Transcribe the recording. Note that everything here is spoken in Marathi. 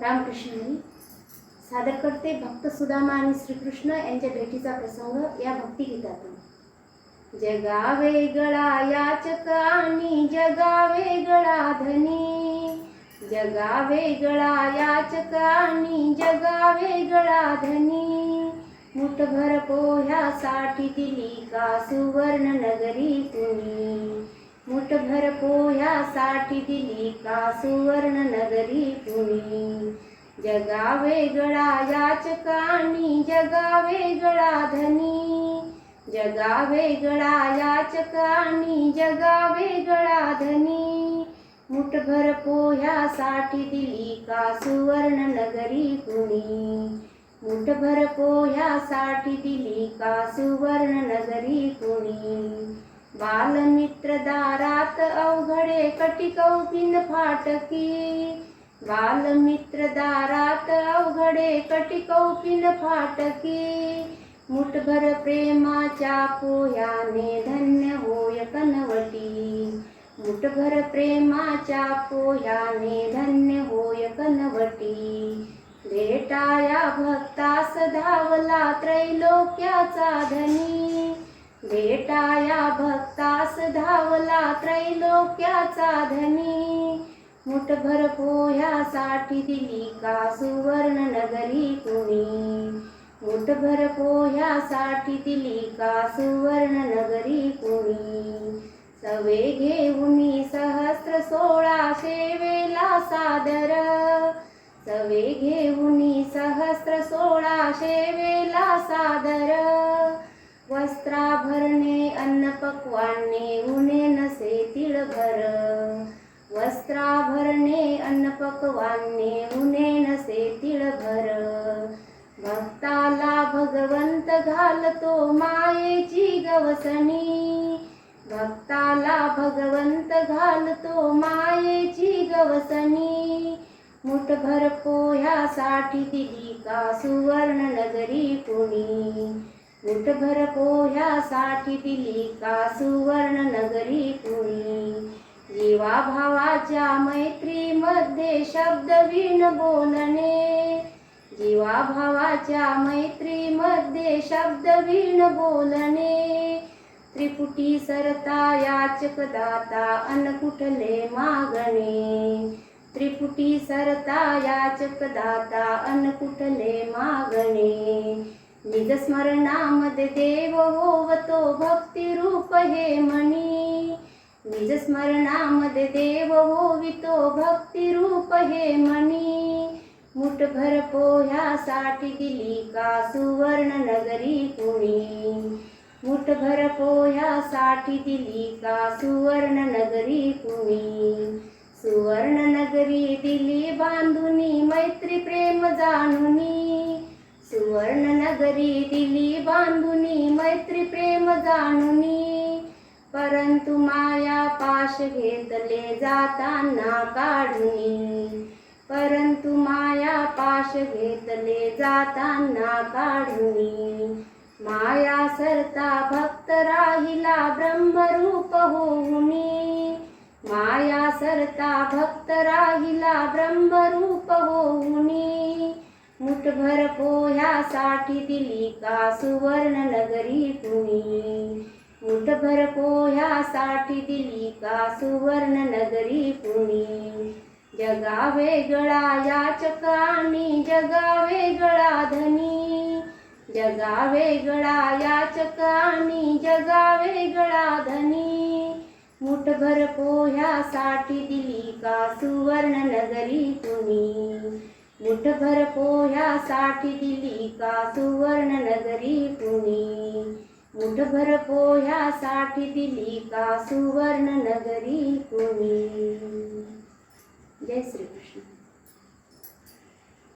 रामकृष्ण हरी सादर करते भक्त सुदामा आणि श्रीकृष्ण यांच्या भेटीचा प्रसंग या भक्तिगीतातून। जगा वेगळा याचक आणि जगा वेगळा धनी, जगा वेगळा याचक आणि जगा वेगळा धनी, मुठभर पोह्यासाठी दिली का सुवर्ण नगरी कुणी, मुठभर पोह्यासाठी दिली का सुवर्ण नगरी कुणी। जगा वेगळा याचक आणि जगा वेगळा धनी, जगा वेगळा याचक आणि जगा वेगळा धनी, मुठभर पोह्यासाठी दिली का सुवर्ण नगरी कुणी, मुठभर पोह्यासाठी दिली का सुवर्ण नगरी कुणी। बालमित्र दारात अवघडे कटिकौपिन फाटकी, बालमित्र दारात अवघडे कटिकौपिन फाटकी, मुठभर प्रेमाच्या पोह्याने धन्य होय कनवटी, मुठभर प्रेमाच्या पोह्याने धन्य होय कनवटी। भेटाया भक्तास धावला त्रैलोक्याचा धनी, भेटाया भक्तास धावला त्रैलोक्याचा धनी, मुठभर पोह्यासाठी दिली का सुवर्ण नगरी कुणी, मुठभर पोह्यासाठी दिली का सुवर्ण नगरी कुणी। सवे घेऊनी सहस्त्र 1600 वेला सादर, सवे घेऊनी सहस्त्र 1600 वेला सादर, वस्त्राभरणे अन्न पक्वाने उणे नसे तिळभर, वस्त्राभरणे अन्न पक्वाने उणे नसे तिळभर। भक्ताला भगवंत घालतो मायेची गवसणी, भक्ताला भगवंत घालतो मायेची गवसणी, मुठभर पोह्यासाठी दिली का सुवर्ण नगरी कुणी, मुठभर पोह्यासाठी दिली का सुवर्ण नगरी कुणी। जीवा भावाच्या मैत्रीमध्ये शब्द वीण बोलणे, जीवा भावाच्या मैत्रीमध्ये शब्द वीण बोलणे, त्रिपुटी सरता याचक दाता अन कुठले मागणे, त्रिपुटी सरता याचक दाता अन कुठले मागणे। निज स्मरणामध्ये देव होवतो भक्ती रूप हे मणी, निज स्मरणामध्ये देव होवितो भक्ती रूप हे मणी, मुठभर पोह्यासाठी दिली का सुवर्ण नगरी कुणी, मुठभर पोह्यासाठी दिली का सुवर्ण नगरी कुणी। सुवर्ण नगरी दिली बांधुनी मैत्री प्रेम जाणुनी, सुवर्ण नगरी दिली बांधुनी मैत्री प्रेम जाणुनी, परंतु माया पाश घेतले जाताना काढुनी, परंतु माया पाश घेतले जाताना काढुनी। माया सरता भक्त राहिला ब्रह्मरूप होऊनी, माया सरता भक्त राहिला ब्रह्मरूप होऊनी, मुठभर पोह्यासाठी दिली का सुवर्ण नगरी कुणी, मुठभर पोह्यासाठी दिली का सुवर्ण नगरी कुणी। जगा वेगळा याचक आणि जगा वेगळा धनी, जगा वेगळा याचक आणि जगा वेगळा धनी, मुठभर पोह्यासाठी दिली का सुवर्ण नगरी कुणी, मुठभर पोह्यासाठी दिली का सुवर्ण नगरी कुणी, मुठभर पोह्यासाठी दिली का सुवर्ण नगरी कुणी। जय श्री कृष्ण।